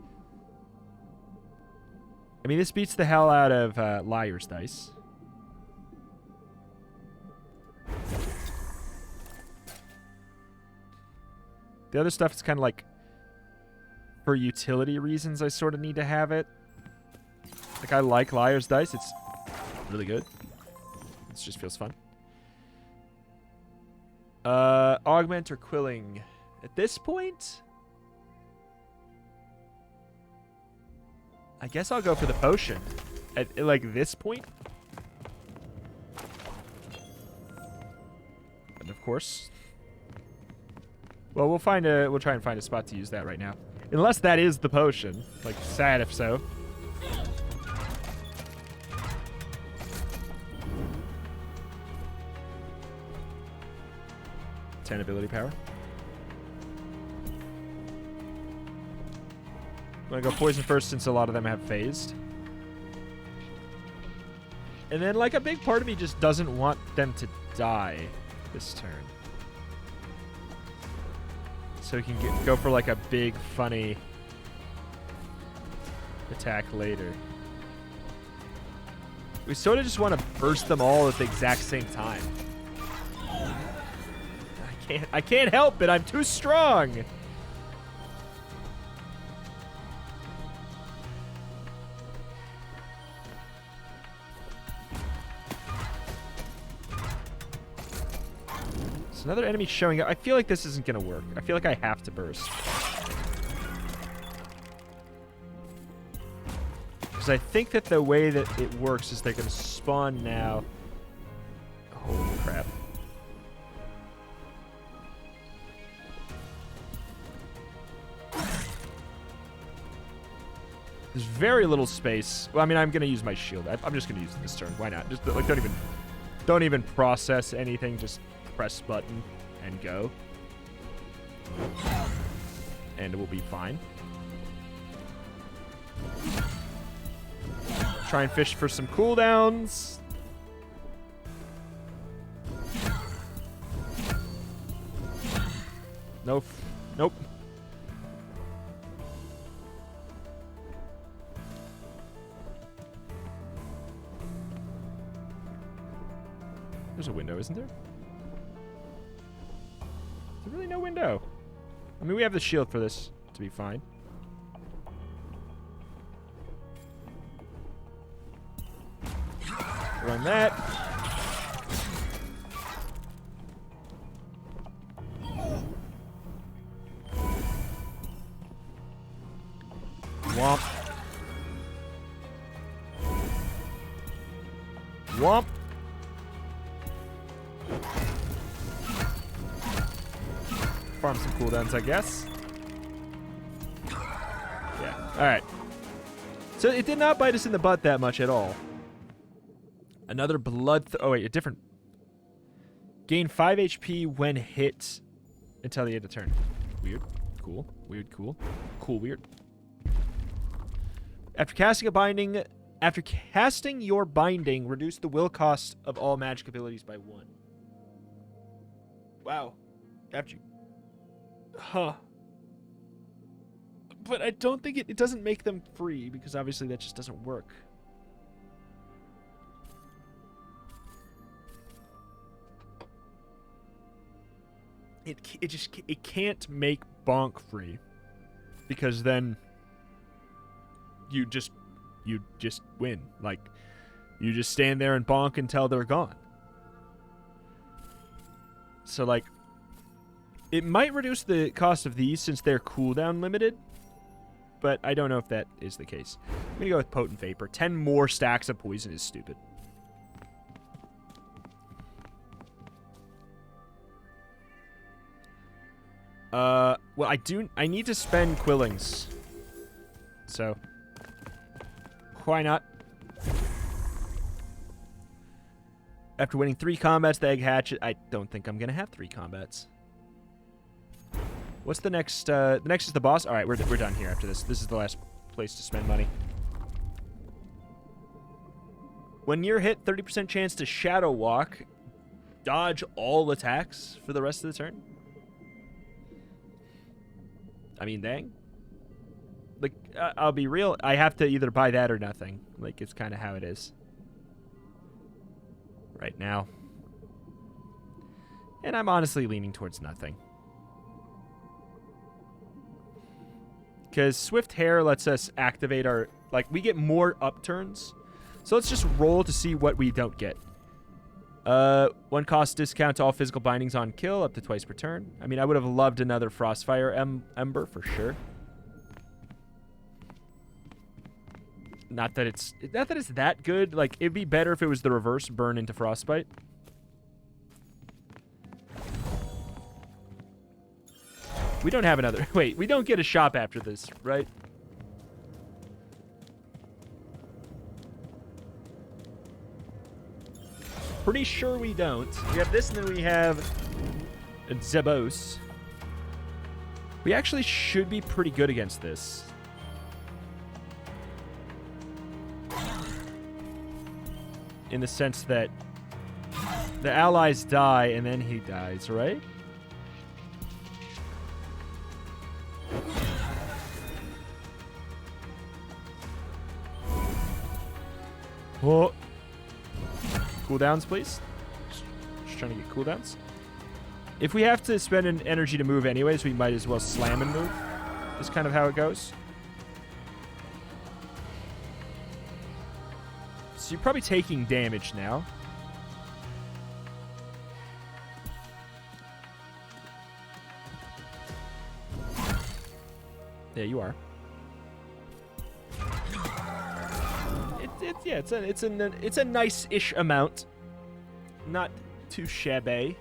I mean, this beats the hell out of Liar's Dice. The other stuff is kind of like, for utility reasons, I sort of need to have it. Like, I like Liar's Dice. It's really good. It just feels fun. Augment or Quilling. At this point, I guess I'll go for the potion. At, like, this point. And, of course... Well, we'll try and find a spot to use that right now. Unless that is the potion. Like, sad if so. Ten ability power. I'm gonna go poison first since a lot of them have phased. And then, like, a big part of me just doesn't want them to die this turn. So we can go for like a big, funny attack later. We sort of just want to burst them all at the exact same time. I can't help it. I'm too strong. There's another enemy showing up. I feel like this isn't going to work. I feel like I have to burst. Because I think that the way that it works is they're going to spawn now. Holy crap. There's very little space. Well, I mean, I'm going to use my shield. I'm just going to use it this turn. Why not? Just like don't even process anything. Just press button and go. And it will be fine. Try and fish for some cooldowns. Nope. Nope. There's a window, isn't there? Is there really no window? I mean, we have the shield for this to be fine. Run that. Womp. Womp. Farm some cooldowns, I guess. Yeah. Alright. So it did not bite us in the butt that much at all. Another blood... oh, wait. A different... Gain 5 HP when hit until the end of the turn. Weird. Cool. Weird. Cool. Cool. Weird. After casting a binding... After casting your binding, reduce the will cost of all magic abilities by 1. Wow. After you... Huh. But I don't think it doesn't make them free, because obviously that just doesn't work. It can't make bonk free, because then you just win. Like, you just stand there and bonk until they're gone. So like, it might reduce the cost of these since they're cooldown limited, but I don't know if that is the case. I'm gonna go with Potent Vapor. 10 more stacks of poison is stupid. Well, I need to spend Quillings. So, why not? After winning 3 combats, the Egg Hatchet, I don't think I'm gonna have 3 combats. What's the next? The next is the boss. All right, we're done here after this. This is the last place to spend money. When you're hit, 30% chance to Shadow Walk. Dodge all attacks for the rest of the turn. I mean, dang. Like, I'll be real. I have to either buy that or nothing. Like, it's kind of how it is right now. And I'm honestly leaning towards nothing. Because Swift Hair lets us activate our... Like, we get more upturns. So let's just roll to see what we don't get. 1 cost discount to all physical bindings on kill, up to twice per turn. I mean, I would have loved another Frostfire Ember for sure. Not that it's that good. Like, it'd be better if it was the reverse, burn into Frostbite. We don't have another... Wait, we don't get a shop after this, right? Pretty sure we don't. We have this, and then we have Zebos. We actually should be pretty good against this. In the sense that the allies die, and then he dies, right? Oh. Cooldowns, please. Just trying to get cooldowns. If we have to spend an energy to move anyways, we might as well slam and move. That's kind of how it goes. So you're probably taking damage now. Yeah, you are. Yeah, it's a nice-ish amount. Not too shabby.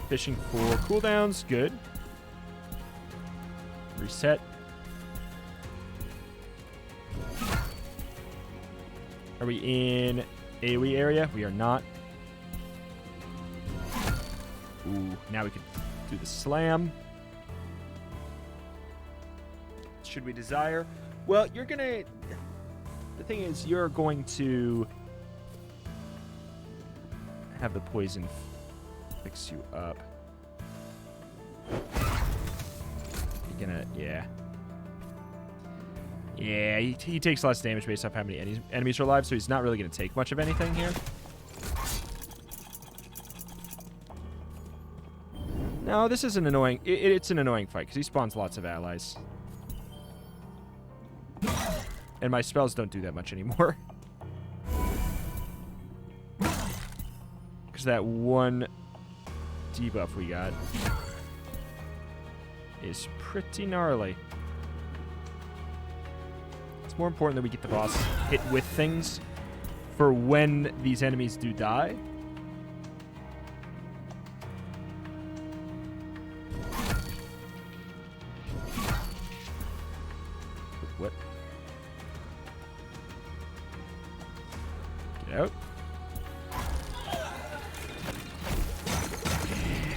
Fishing for cooldowns, good. Reset. Are we in AoE area? We are not. Ooh, now we can do the slam. Should we desire? Well, you're gonna... The thing is, you're going to have the poison fix you up. You're gonna... Yeah. Yeah, he takes less damage based off how many enemies are alive, so he's not really going to take much of anything here. No, this is an annoying... It's an annoying fight, because he spawns lots of allies. And my spells don't do that much anymore. Because that one debuff we got is pretty gnarly. It's more important that we get the boss hit with things for when these enemies do die. What? Get out.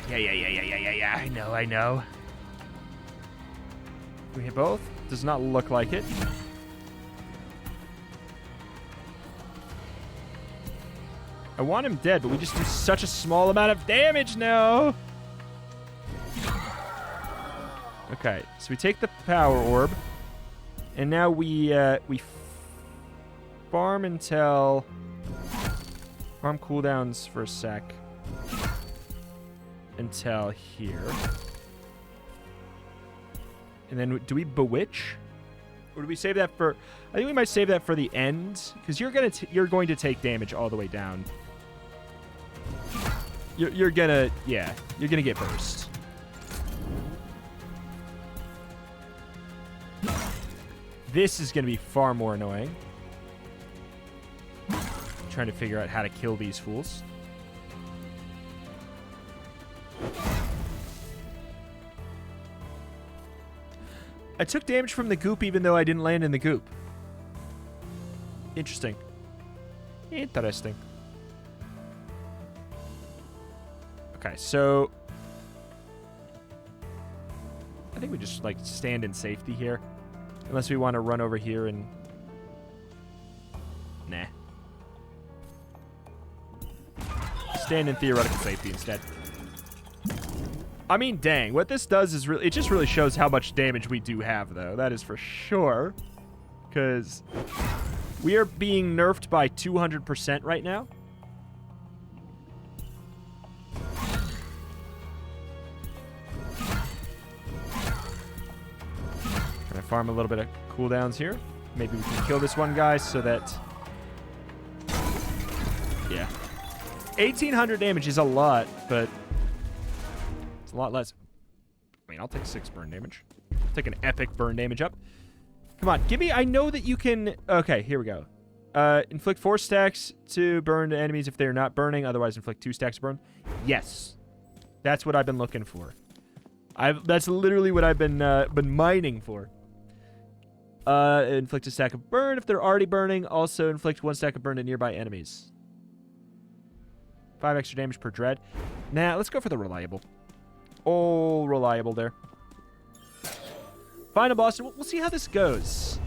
Yeah. I know. We hit both? Does not look like it. I want him dead, but we just do such a small amount of damage now. Okay, so we take the power orb, and now we farm until farm cooldowns for a sec until here, and then do we bewitch, or do we save that for? I think we might save that for the end, because you're going to take damage all the way down. You're gonna get burst. This is gonna be far more annoying. Trying to figure out how to kill these fools. I took damage from the goop even though I didn't land in the goop. Interesting. Interesting. Okay, so I think we just like stand in safety here. Unless we want to run over here and... Nah. Stand in theoretical safety instead. I mean, dang. What this does is really... It just really shows how much damage we do have, though. That is for sure. Because we are being nerfed by 200% right now. Gonna farm a little bit of cooldowns here. Maybe we can kill this one guy so that... Yeah. 1,800 damage is a lot, but... It's a lot less. I mean, I'll take 6 burn damage. I'll take an epic burn damage up. Come on, give me... I know that you can... Okay, here we go. Inflict 4 stacks to burn enemies if they're not burning. Otherwise, inflict 2 stacks to burn. Yes. That's what I've been looking for. That's literally what I've been mining for. Inflict a stack of burn if they're already burning. Also, inflict 1 stack of burn to nearby enemies. 5 extra damage per dread. Nah, let's go for the reliable. Oh, reliable there. Final boss. We'll see how this goes.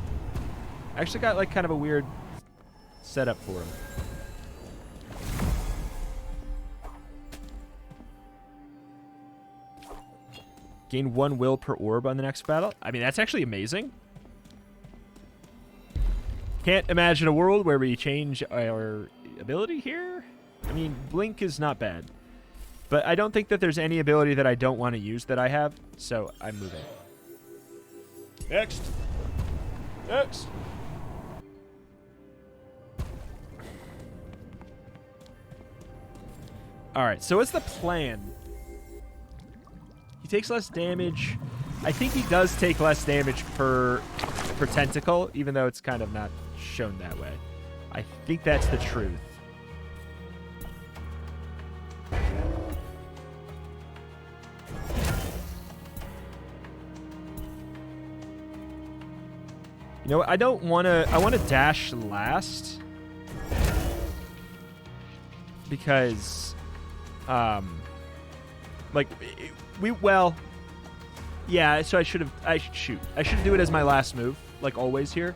I actually got like kind of a weird setup for him. Gain 1 will per orb on the next battle. I mean, that's actually amazing. Can't imagine a world where we change our ability here. I mean, Blink is not bad. But I don't think that there's any ability that I don't want to use that I have, so I'm moving. Next. Next. All right, so what's the plan? He takes less damage. I think he does take less damage per tentacle, even though it's kind of not shown that way. I think that's the truth. You know what? I don't want to... I want to dash last. Because... like, well... Yeah, so I should have... shoot. I should do it as my last move. Like always here.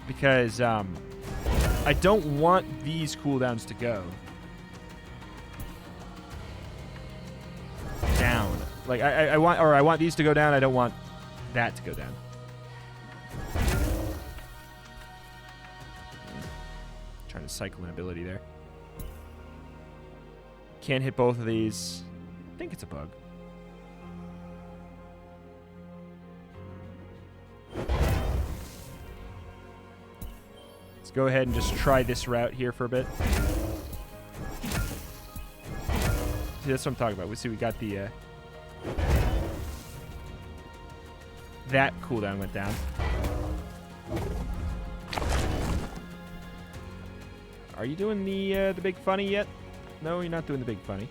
Because, I don't want these cooldowns to go down. Like, I want these to go down. I don't want that to go down. Trying to cycle an ability there. Can't hit both of these. I think it's a bug. Let's go ahead and just try this route here for a bit. See, that's what I'm talking about. We see we got the... that cooldown went down. Are you doing the big funny yet? No, you're not doing the big funny.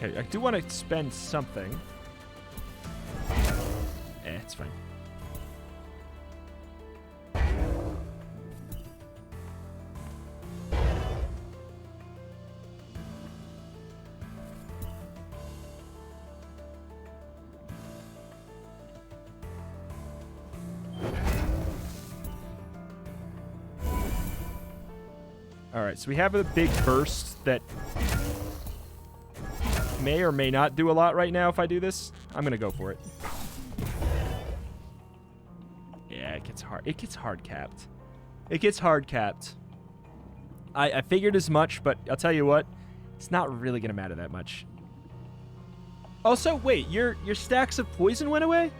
Okay, I do want to spend something. It's fine. Alright, so we have a big burst that may or may not do a lot right now if I do this. I'm going to go for it. Yeah, it gets hard. It gets hard capped. It gets hard capped. I figured as much, but I'll tell you what. It's not really going to matter that much. Also, wait, your stacks of poison went away?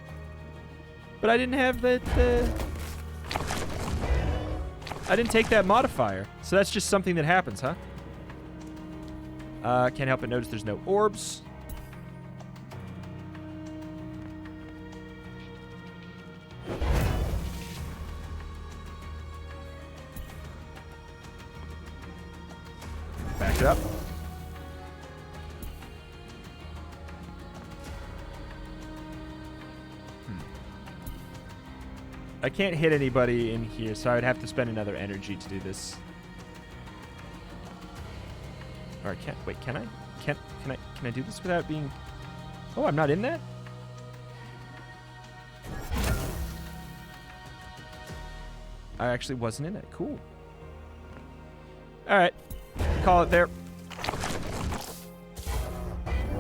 But I didn't have that... I didn't take that modifier. So that's just something that happens, huh? Can't help but notice there's no orbs. Back it up. I can't hit anybody in here, so I would have to spend another energy to do this. Or can't wait, can I? Can I do this without being... Oh, I'm not in that? I actually wasn't in it. Cool. Alright. Call it there.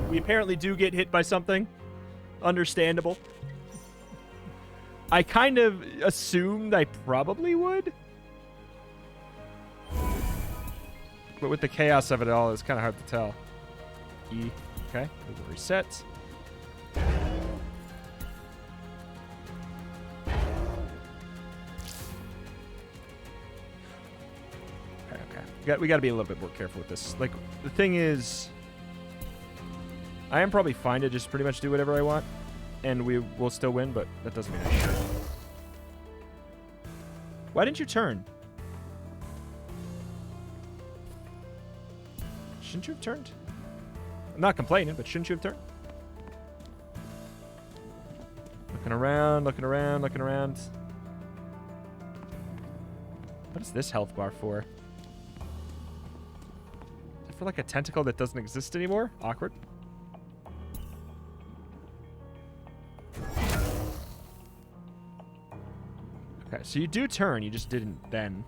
We apparently do get hit by something. Understandable. I kind of assumed I probably would. But with the chaos of it all, it's kind of hard to tell. E. Okay. We'll reset. Okay. We got to be a little bit more careful with this. Like, the thing is... I am probably fine to just pretty much do whatever I want. And we will still win, but that doesn't mean I should. Why didn't you turn? Shouldn't you have turned? I'm not complaining, but shouldn't you have turned? Looking around, looking around, looking around. What is this health bar for? Is it for like a tentacle that doesn't exist anymore? Awkward. Okay, so you do turn, you just didn't then.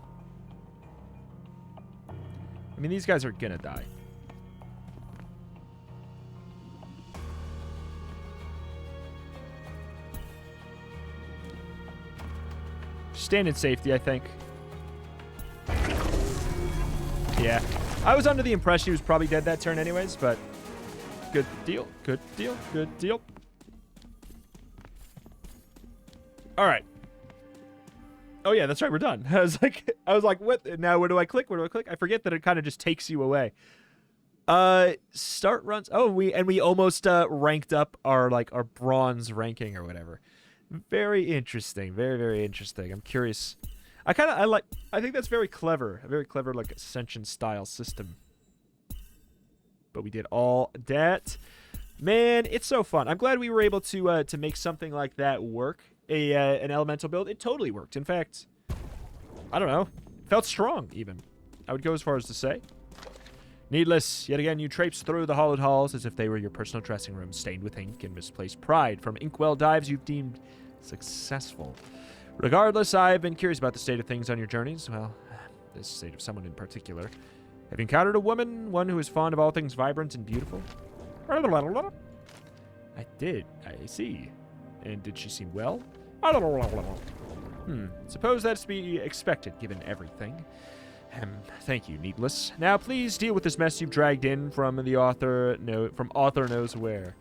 I mean, these guys are gonna die. Stand in safety, I think. Yeah. I was under the impression he was probably dead that turn anyways, but good deal, good deal, good deal. All right. Oh yeah, that's right, we're done. I was like, what? Now where do I click? Where do I click? I forget that it kind of just takes you away. Start runs. Oh, we almost ranked up our bronze ranking or whatever. Very interesting. Very, very interesting. I'm curious. I think that's very clever. A very clever, like, Ascension style system. But we did all that. Man, it's so fun. I'm glad we were able to make something like that work. An elemental build. It totally worked. In fact, I don't know. Felt strong, even. I would go as far as to say. Needless, yet again, you traipse through the hollowed halls as if they were your personal dressing room, stained with ink and misplaced pride from inkwell dives you've deemed successful. Regardless, I've been curious about the state of things on your journeys. Well, the state of someone in particular. Have you encountered a woman, one who is fond of all things vibrant and beautiful? I did. I see. And did she seem well? Suppose that's to be expected, given everything. Thank you, Needless. Now, please deal with this mess you've dragged in from the author knows where.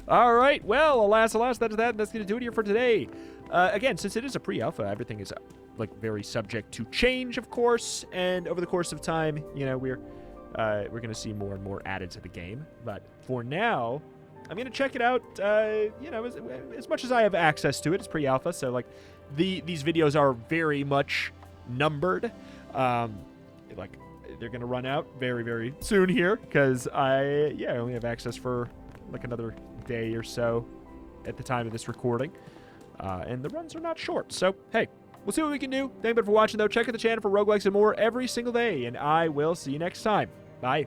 All right, well, alas, that's that. That's going to do it here for today. Again, since it is a pre-alpha, everything is, very subject to change, of course. And over the course of time, we're going to see more and more added to the game. But for now, I'm going to check it out, as much as I have access to it. It's pre-alpha, so, these videos are very much numbered. They're going to run out very, very soon here, because I only have access for, another day or so at the time of this recording. And the runs are not short, so, hey, we'll see what we can do. Thank you for watching, though. Check out the channel for roguelikes and more every single day, and I will see you next time. Bye.